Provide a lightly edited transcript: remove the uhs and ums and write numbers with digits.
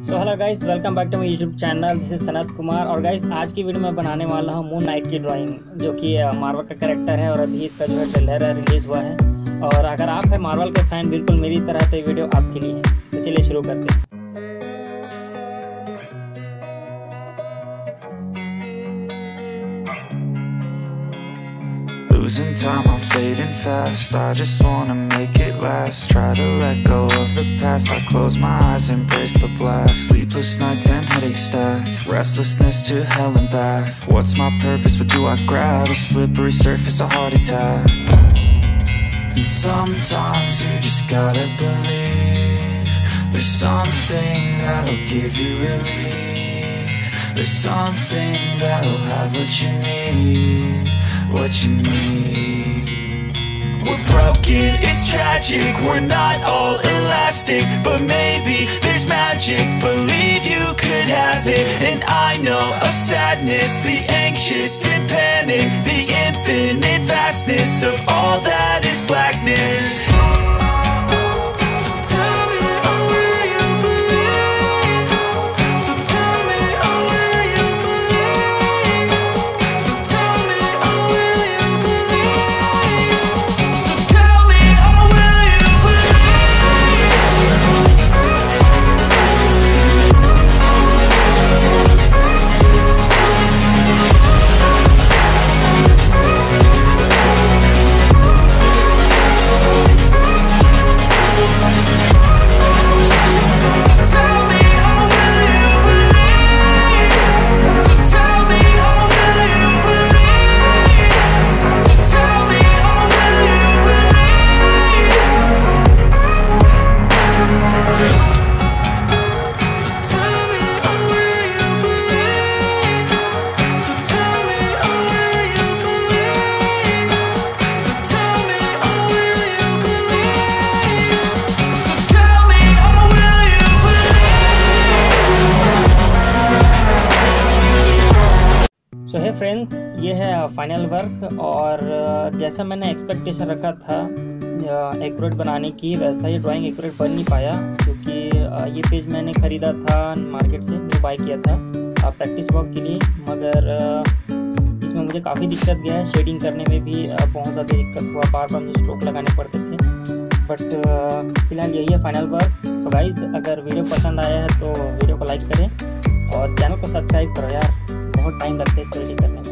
So hello guys, welcome back to my YouTube channel. This is Sanat Kumar. और guys आज की video में बनाने वाला हूँ मून नाइट की ड्राइंग, जो कि मार्वल का कैरेक्टर है और अभी इसका जो है ट्रेलर रिलीज़ हुआ है। और अगर आप है मार्वल के फैन बिल्कुल मेरी तरह, तो ये वीडियो आपके लिए है। तो चलिए शुरू करते हैं। Losing time, I'm fading fast. I just wanna make it last. Try to let go of the past. I close my eyes, embrace the blast. Sleepless nights and headaches stack. Restlessness to hell and back. What's my purpose? What do I grab? A slippery surface, a heart attack. And sometimes you just gotta believe there's something that'll give you relief. There's something that'll have what you need. What you need. We're broken, it's tragic. We're not all elastic, but maybe there's magic. Believe you could have it. And I know of sadness, the anxious and panic, the infinite vastness of all that is blackness. सो है friends, ये है final work. और जैसा मैंने expectation रखा था accurate बनाने की, वैसा ये ड्राइंग एक्यूरेट बन नहीं पाया, क्योंकि ये पेज मैंने ख़रीदा था मार्केट से, जो बाय किया था प्रैक्टिस वर्क के लिए। मगर इसमें मुझे काफ़ी दिक्कत गया है, शेडिंग करने में भी बहुत ज़्यादा दिक्कत हुआ, बार बार मुझे स्ट्रोक लगाने पड़ते थे। बट फिलहाल यही है फाइनल वर्क। तो गाइस, अगर वीडियो पसंद आया है तो वीडियो को लाइक करें और चैनल को सब्सक्राइब करो यार, बहुत टाइम लगता है इसको रेडी करने में।